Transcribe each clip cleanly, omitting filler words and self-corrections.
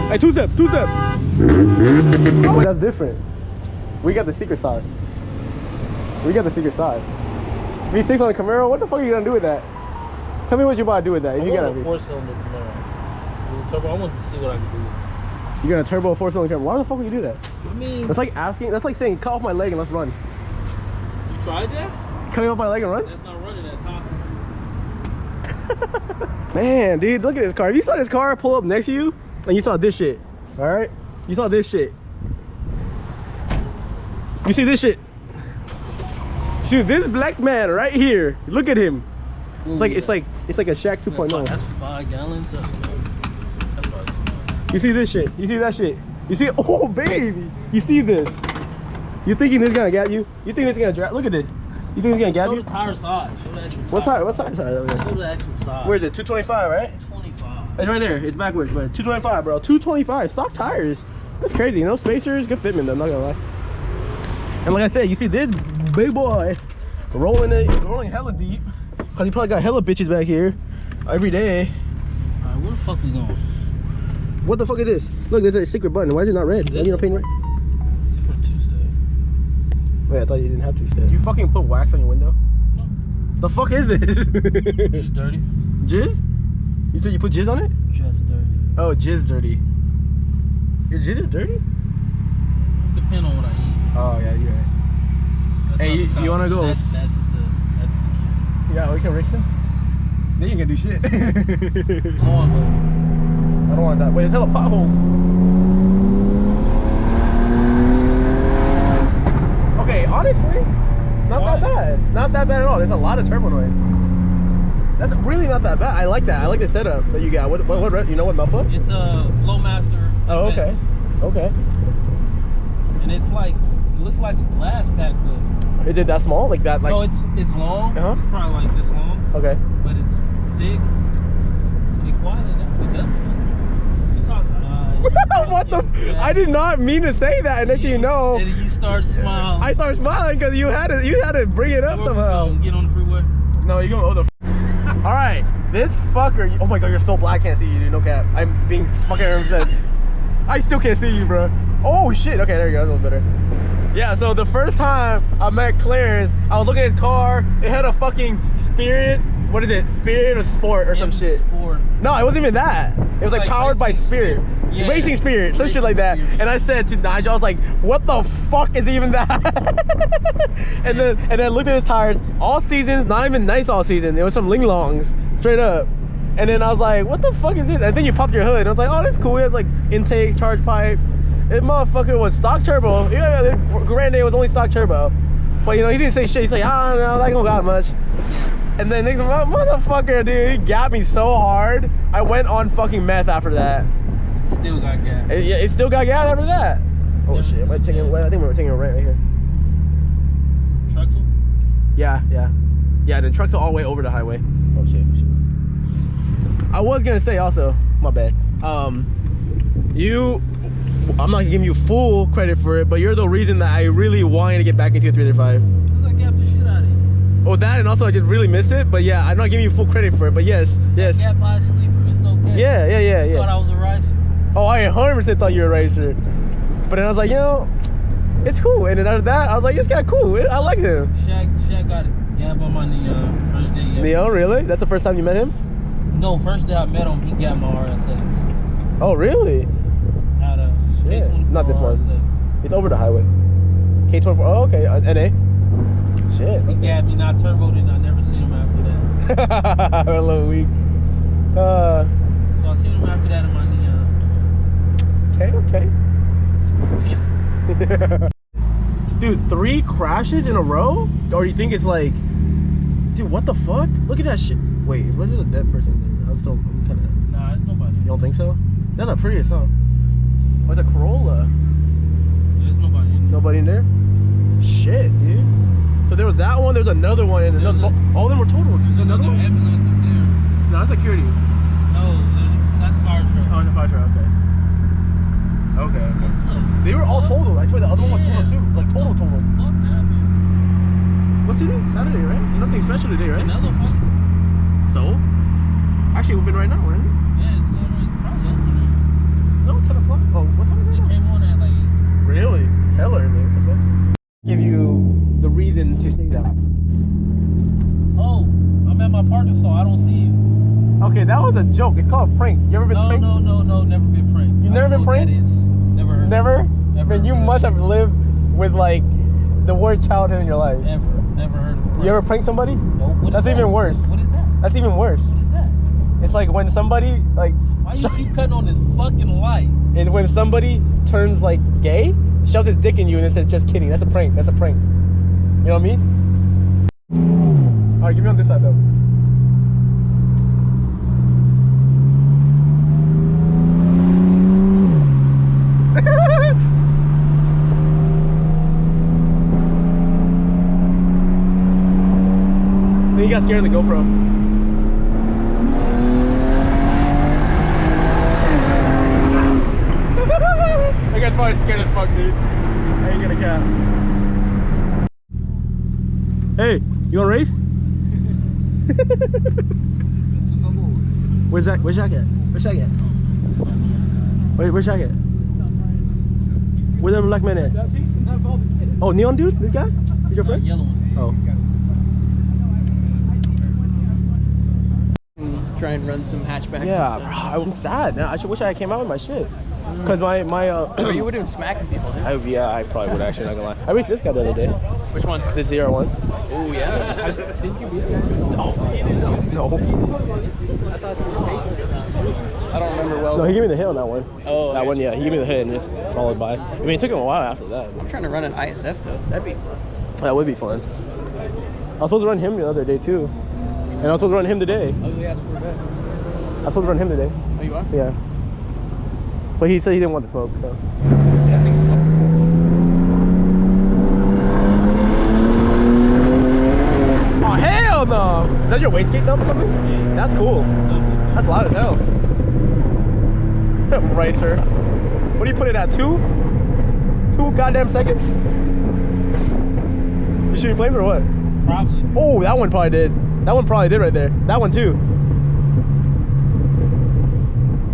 Hey, two-step. Oh, that's different. We got the secret sauce. V6 on the Camaro. What the fuck are you gonna do with that? Tell me what you about to do with that. If you got a 4-cylinder Camaro. Turbo. I want to see what I can do with it. You're gonna turbo a 4-cylinder Camaro. Why the fuck would you do that? I mean, that's like asking. That's like saying, cut off my leg and let's run. You tried that? Cutting off my leg and run? That's not running at top. Man, dude, look at this car. If you saw this car pull up next to you and you saw this shit, all right? You saw this shit. You see this shit. Dude, this black man right here. Look at him. It's like a Shaq 2.0. That's 5 gallons. That's probably too much. You see this shit? You see that shit? You see? Oh baby, you see this? You thinking this is gonna get you? You think this is gonna drag? Look at this. You think it's gonna grab you? Show the tire size. Show the actual what tire? What size? Show the actual size. Where is it? 225, right? 25. It's right there. It's backwards, but 225, bro. 225. Stock tires. That's crazy. You know, spacers, good fitment though. I'm not gonna lie. And like I said, you see this big boy rolling hella deep, cause he probably got hella bitches back here every day. All right, where the fuck we going? What the fuck is this? Look, there's a secret button. Why is it not red? Why are you not painting red? It's for Tuesday. Wait, I thought you didn't have to stay. You fucking put wax on your window? No. The fuck is this? It's dirty. Jizz? You said you put jizz on it? Just dirty. Oh, jizz dirty. Your jizz is dirty? Depend on what I eat. Oh yeah, you're right. That's hey, you wanna go? That's secure. Yeah, we can risk them. Then you can do shit. I don't want that. Wait, there's hella potholes. Okay, honestly, not that bad. Not that bad at all. There's a lot of turbo noise. That's really not that bad. I like that. I like the setup that you got. What you know what Muffler? It's a Flowmaster. Oh, okay. Okay. And it's like, it looks like a glass pack, but is it that small? Like that? Like no, it's long. Uh-huh. It's probably like this long. Okay. But it's thick. Be quiet enough. It does. What the? Yeah. I did not mean to say that, and then you know. And you start smiling. I started smiling because you had to bring it up somehow. Get on the freeway. No, you're going over the. All right, this fucker. Oh my god, you're so black. I can't see you, dude. No cap. I'm being fucking represented. I still can't see you, bro. Oh shit. Okay, there you go. That's a little better. Yeah. So the first time I met Clarence, I was looking at his car. It had a fucking Spirit. What is it? Spirit or Sport or some shit? Sport. No, it wasn't even that. It was like powered by Spirit. Yeah. Racing Spirit, some shit like that. Spirit. And I said to Nigel, I was like, what the fuck is even that? and then I looked at his tires, all seasons, not even nice all season. It was some Linglongs, straight up. And then I was like, what the fuck is this? And then you popped your hood. And I was like, oh, that's cool. It has like intake, charge pipe. It motherfucker was stock turbo. Yeah, granted, it was only stock turbo. But you know, he didn't say shit. He's like, I don't know, that don't got much. And then next motherfucker, dude, he got me so hard. I went on fucking meth after that. Still got gas. Yeah, it still got gas after that. Oh shit, am I taking a left? I think we're taking a right here. Truxel? Yeah. The trucks are all the way over the highway. Oh shit. I was gonna say also, my bad. I'm not giving you full credit for it, but you're the reason that I really wanted to get back into a 335. Because I gapped the shit out of it. Oh, that, and also I just really missed it. But yeah, I'm not giving you full credit for it. But yes. Gap by a sleeper, it's okay. Yeah. I thought I was a racer. Oh, I 100% thought you were a racer. But then I was like, you know, it's cool. And then after that, I was like, this guy cool. I like him. Shaq got a gap on my knee first day. Yeah. Neo, really? That's the first time you met him? No, first day I met him, he got my RSX. Oh, really? Out of K24. Not this one. RSX. It's over the highway. K24. Oh, okay. NA. Shit. He gapped me, not turboed it, and I never seen him after that. A little weak. So I seen him after that in my knee. Okay. Dude, 3 crashes in a row? Or do you think it's like, dude, what the fuck? Look at that shit. Wait, what is a dead person there? I'm kind of. Nah, it's nobody. You don't think so? That's not pretty, huh? What's a Corolla? There's nobody in there. Nobody in there? Shit, dude. So there was that one, there's another one, and another. All of them were totaled. There's another ambulance up there. No, that's security. No, that's a fire truck. Oh, it's a fire truck, okay. Okay. They were all totaled. I swear the other one was totaled too. Like total. What happened? What's today? Saturday, right? Nothing special today, right? Another fight. So? Actually, we've been right now, right? Yeah, it's going on. It's probably open. No, 10 o'clock. Okay, that was a joke. It's called a prank. You ever been pranked? No, never been pranked. You never been pranked? Never heard. Never? Never. Man, you must have lived with like the worst childhood in your life. Never heard of a prank. You ever prank somebody? Nope. That's even worse. What is that? That's even worse. What is that? It's like when somebody like. Why you keep cutting on this fucking light? It's when somebody turns like gay, shoves his dick in you, and then says, "Just kidding." That's a prank. That's a prank. You know what I mean? All right, give me on this side though. Then you got scared of the GoPro. That guy's probably scared as fuck, dude. I ain't gonna cap. Hey, you wanna race? Where's Jack? Where's Jack at? Where's Jack at? Where's Jack at? Where's that black man at? Oh, neon dude? This guy? Is your friend? Yellow one. Oh. Try and run some hatchbacks. Yeah, bro, I'm sad now. I wish I came out with my shit. Cause my Or you would have been smacking people, dude. I probably would actually, not gonna lie. I raced this guy the other day. Which one? The 01. Oh yeah. Didn't you beat that? No. I thought you were I don't remember well. No, he gave me the hit on that one. Oh, that okay. one, yeah. He gave me the hit and just followed by. I mean, it took him a while after that. I'm trying to run an ISF though. That'd be fun. That would be fun. I was supposed to run him the other day too. And I was supposed to run him today. Ugly ass Corvette. I was supposed to run him today. Oh, you are? Yeah. But he said he didn't want to smoke, so. Yeah, I think so. Oh, hell no! Is that your wastegate dump or something? Yeah. That's cool. That's loud as hell. Ricer. What do you put it at? 2? 2 goddamn seconds? You shooting flames or what? Probably. Oh, that one probably did. That one probably did right there. That one too.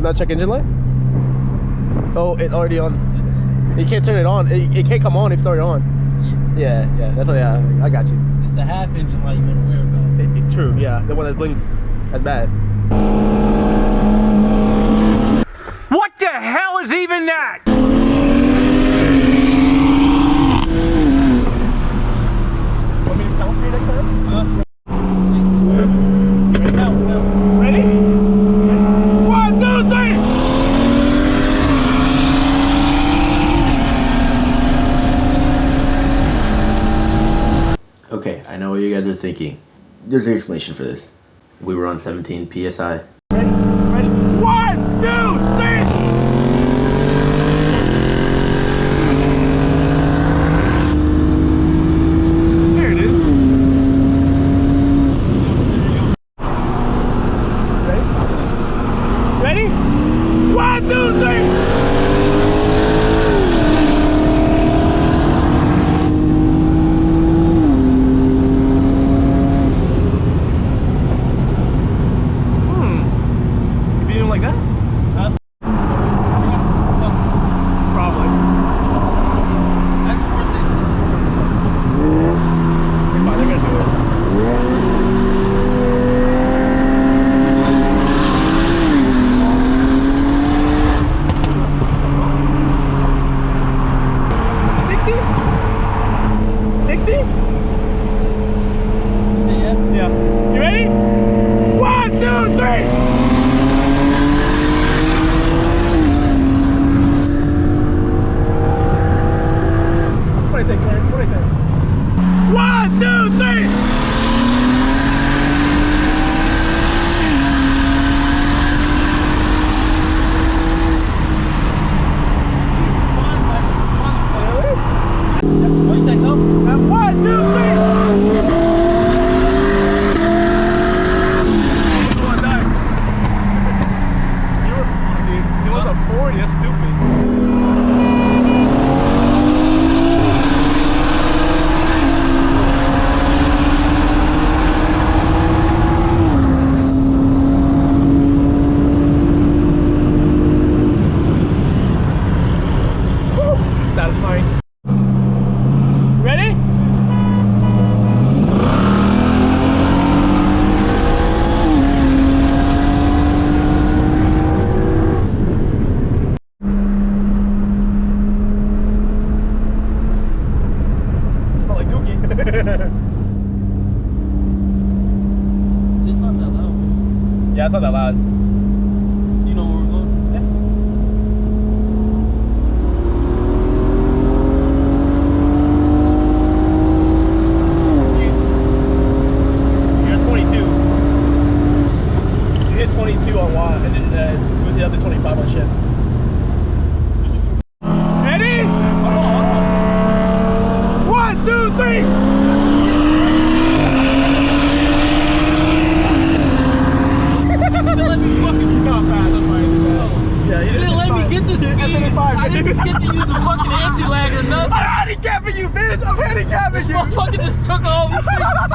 Not check engine light? Oh, it's already on. You can't turn it on. It can't come on if it's already on. Yeah, that's what, yeah, I got you. It's the half engine light you want to wear about. True, yeah. The one that blinks. That's bad. What the hell is even that? Want me to count for you next time? Ready? 1, 2, 3! Okay, I know what you guys are thinking. There's an explanation for this. We were on 17 PSI. Ready? 1, 2, 3! There it is. Ready? 1, 2, 3! Like that? Huh? Probably. That's 460. It's fine, they're gonna do it. Yeah. You ready? 1, 2, 3! What do I say, Clarence? What do I say? 1, 2, 3! What you say, go? 1, 2, 3! It was a 40, that's stupid. Satisfying. Ready? 2, 3. Let me fucking Not fast, that's fine. Yeah, You didn't let me get this speed. I didn't get to use a fucking anti-lag or nothing. I'm handicapping you, bitch! I'm handicapping you! Motherfucker just took all these things.